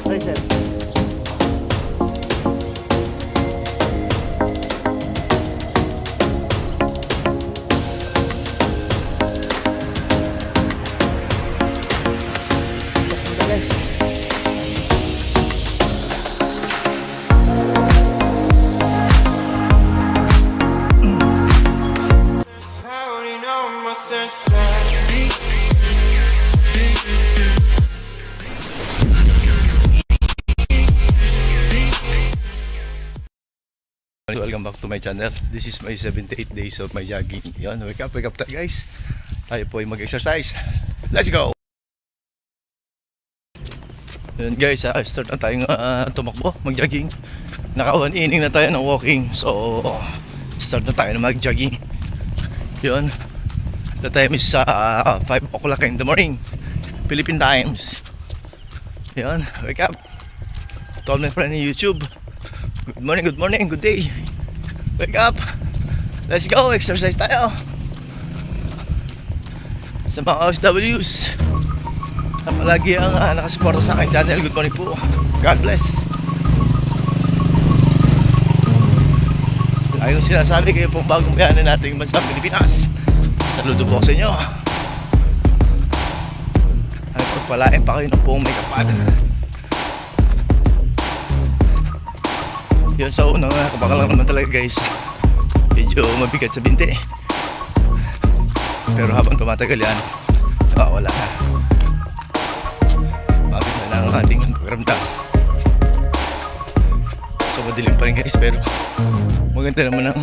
Ay, sir. Welcome back to my channel. This is my 78 days of my jogging. Yan, wake up tayo guys. Tayo po ay mag-exercise. Let's go! Yan guys, start na tayong tumakbo, mag-jogging. Naka 1 inning na tayo ng walking. So, start na tayo na mag-jogging. Yan. The time is 5 o'clock in the morning. Philippine times. Yan, wake up. To all my friends in YouTube. Good morning, good day. Wake up. Let's go, exercise tayo. Sa mga OFWs na palagi ang nakasuporta sa aking channel, good morning po. God bless. Ayong sinasabi, kayo pong bagong bayanan natin bansa Pilipinas. Saludo po sa inyo. Ay pagpalain pa kayo ng buong may kapal. Yan sa unang kapakal lang naman talaga guys. Medyo mabigat sa binte. Pero habang tumatagal yan, wala na. Bakit na lang ang ating pagramdam. So madilim pa rin guys, pero maganda naman ang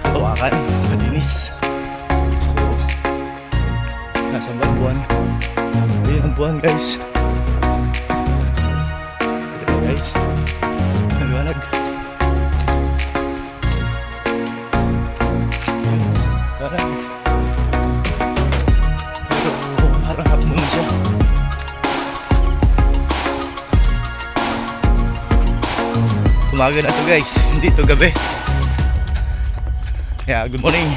hawakan, malinis. So nasa buwan. Ayun ang buwan guys. Guys, maliwanag. Parang pero harap muna siya. Umaga na to guys, hindi to gabi. Kaya good morning.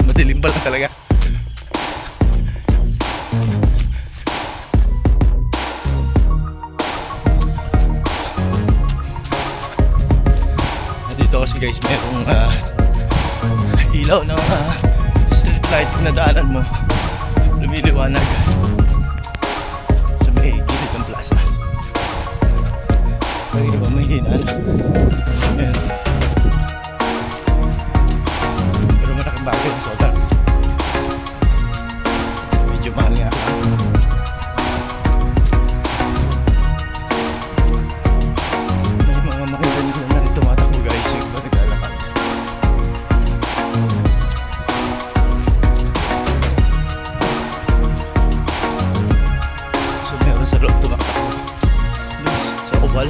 Madilim pa lang talaga. Dito kasi guys mayroong ilaw ng street light na daanan mo, lumiliwanag sa may gilid ng plaza. Pag iba mahina na. Ayan. Pero malaking bagay ang solar. Medyo mahal nga. May mga makita nyo na rin tumatakbo guys. Yung ba naglalakad. So meron sa loob tumatakbo. Doon sa oval.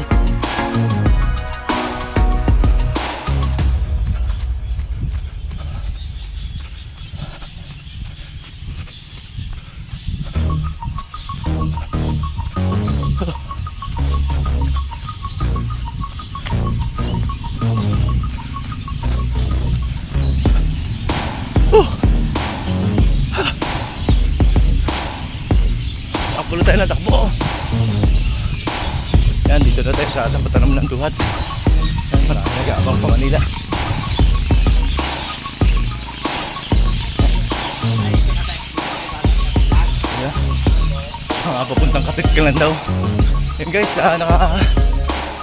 Takbo tayo na takbo. Yan, dito na tayo sa tampatanam ng duhat. Yan, marami nag-aabang pa Manila. Yan, mga papuntang Kapit ka lang daw. Yan guys, naka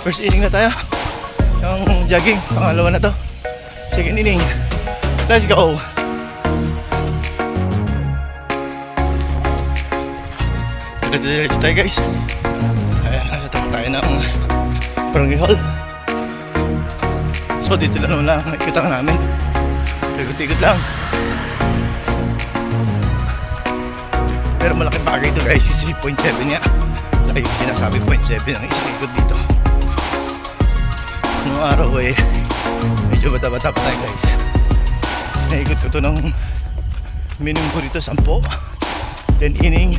first inning na tayo. Yung jogging, pangalawa na to. Second inning. Let's go. Diretso tayo guys. Ayan, natatakot tayo ng Barangay Hall. So dito na naman lang nakikita ka namin. Ikot-ikot lang. Pero malaking bagay ito guys, 0.7 niya. Ay, sinasabi 0.7 ang isang ikot dito. Noong araw medyo bata-bata pa tayo guys. Naikot ko ito ng minimum ko dito 10. 10 inning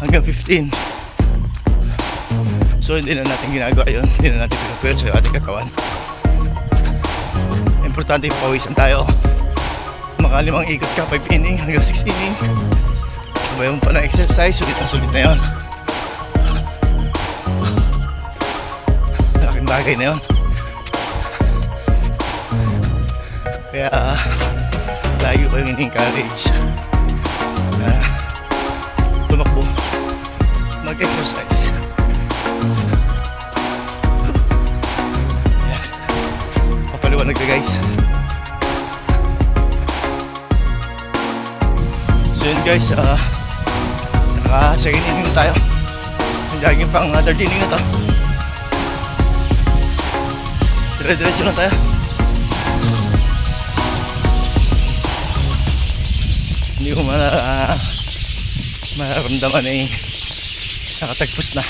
hanggang 15. So hindi na natin ginagawa yun. Hindi na natin pinupwer sa ating katawan. Importante yung pawisan tayo. Makalimang ikot ka 5 inning hanggang 6 inning. sabayan mo pa ng exercise, sulit na yun. Malaking bagay na yun. Kaya lagi ko yung in-encourage na tumakbo, mag-exercise. Ayan, papaliwanag na guys. So yun guys, naka-second inning na tayo. Jogging pang third inning na to. Dire-diretso na tayo. Hindi ko mararamdaman eh, nakatagpos na.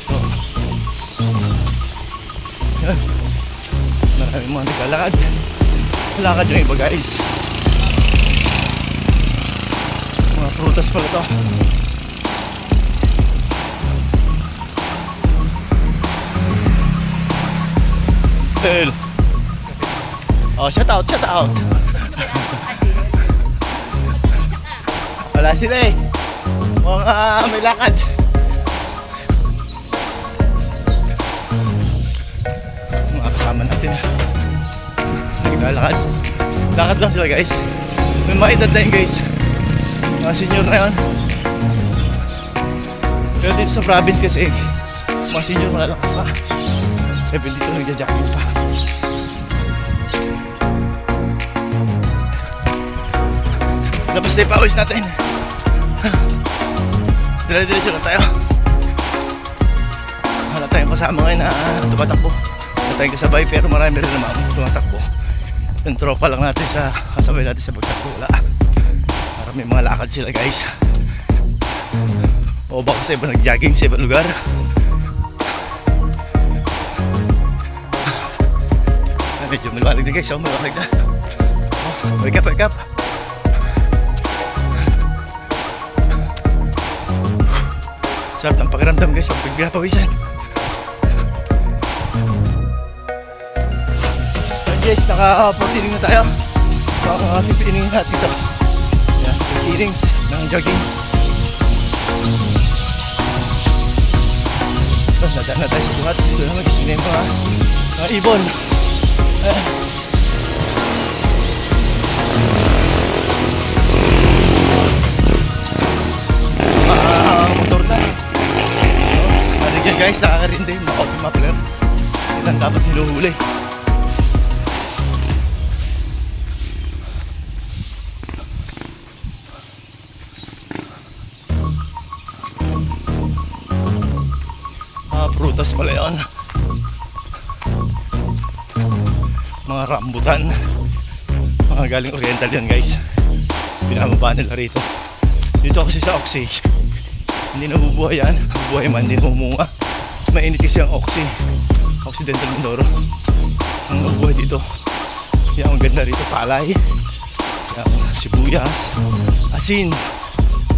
So, yan. Maraming mga naglalakad. Lakad yung iba guys. Mga prutas pala to. Oh, shout out. Wala sila eh. Mga may lakad. Mga kasama natin. Naglalakad. Lakad lang sila guys. May mga edad na yun guys. Mga senior na yun. Pero dito sa province kasi, mga senior malalakas pa. Sabi dito nagja-jogging pa. Labas na yung pawis natin. Dire-diretso na tayo. Wala tayong kasama ngayon na tumatakbo. Wala tayong kasabay pero marami rin naman tumatakbo. Yung tropa lang natin sa kasabay natin sa pagtakbo. Wala. Para may mga lakad sila guys. O baka sa iba nag-jogging sa ibang lugar. Medyo maluwalag na guys, maluwalag na. Wake up. Sarap ng pakiramdam guys, ang pagpinapawisan. So guys, naka-14 na tayo. Naka-15 natin ito. Yan, 15 innings ng jogging. Nadaan na tayo sa buhat. Dito na magising na yung mga ibon. Motor na. Ano yan guys, nakakarinde yung mga open muffler. Yan ang dapat hinuhuli. Prutas pala yun. Mga rambutan, mga galing oriental yan guys. Pinamaba nila rito. Dito kasi sa Oxy hindi nabubuhay yan. Buhay man, hindi namumunga. Mainit kasi ang Oxy, Occidental Mindoro. Ang nabubuhay dito, yan ang ganda rito, palay, yan, sibuyas, asin,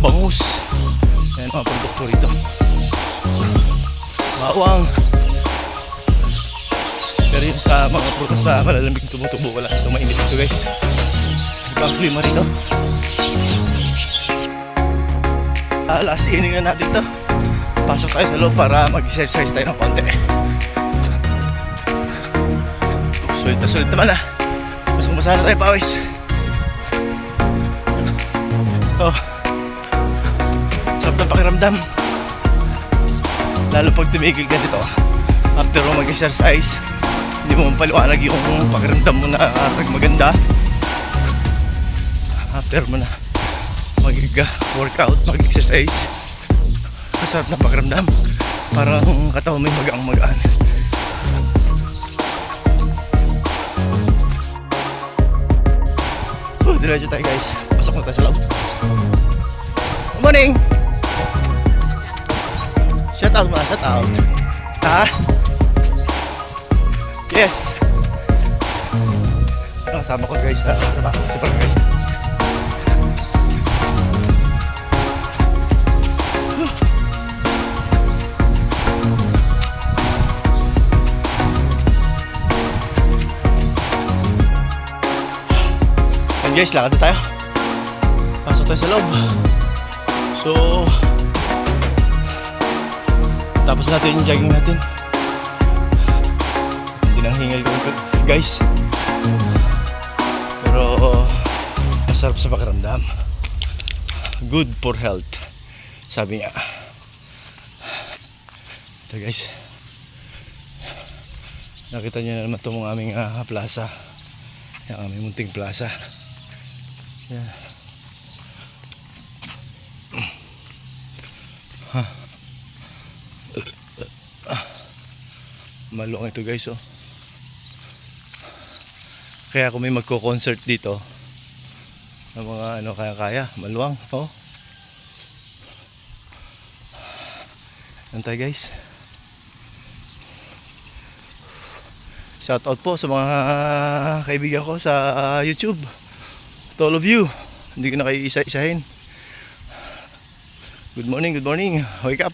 bangus. Yan mga produkto rito. Bawang. Pero yun sa mga prutas sa malalamig tumutubo, wala ito mainit ito guys. Ibang klima rito. Last inning na natin to. Pasok tayo sa loob para mag-exercise tayo ng konti. Sulit naman ah. Basang-basa na tayo pawis. Oh, sarap ng pakiramdam. Lalo pag tumigil ka dito after mo mag-exercise, hindi mo mapaliwanag yung pakiramdam mo na maganda. After mo na mag-workout, mag-exercise, masarap na pakiramdam. Parang katawan may magaan. Diretso tayo guys. Pasok na tayo sa loob. Good morning! Shout out mga, shout out. Ha? Yes! Kasama ko guys sa trabaho, sa barangay. And guys, lakad na tayo. Pasok tayo sa loob. So, tapos natin yung jogging natin. Hindi nang hingal ko guys. Pero masarap sa pakiramdam. Good for health, sabi nga. Ito guys, nakita nyo na naman itong aming plaza. Yung aming munting plaza. Yan. Maluwang ito guys, oh. Kaya kung may magko-concert dito ng mga ano, kaya maluwang, oh. Antay guys. Shout out po sa mga kaibigan ko sa YouTube. To all of you. Hindi ko na kayo isa-isahin. Good morning, good morning. Wake up.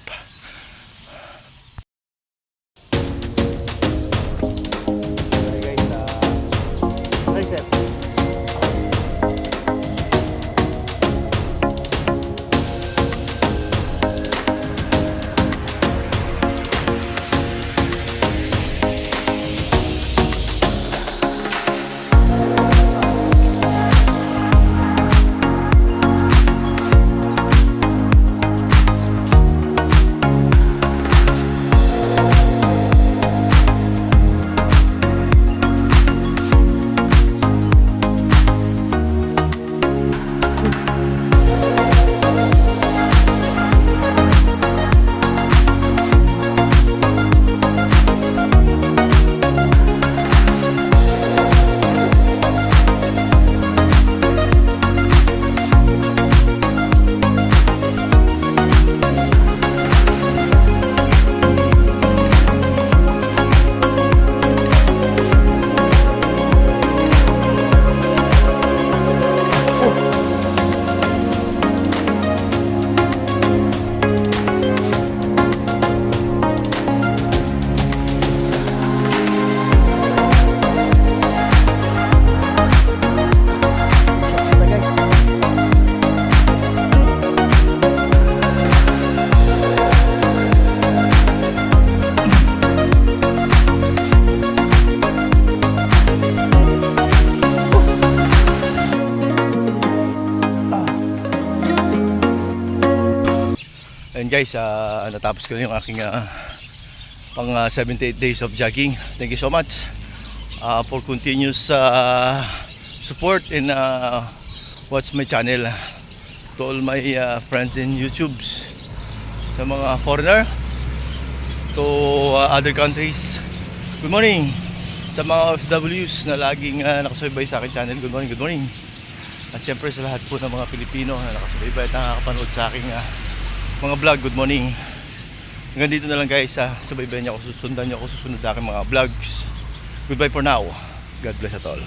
And guys, natapos ko na yung aking pang 78 days of jogging. Thank you so much for continuous support and watch my channel. To all my friends in YouTube, sa mga foreigner, to other countries, good morning. Sa mga OFWs na laging nakasubaybay sa aking channel, good morning, good morning. At syempre sa lahat po ng mga Pilipino na nakasubaybay at nakakapanood sa aking mga vlog, good morning. Hanggang dito na lang guys, subaybayan niyo ako, susundan niyo ako, susunod na aking mga vlogs. Goodbye for now. God bless at all.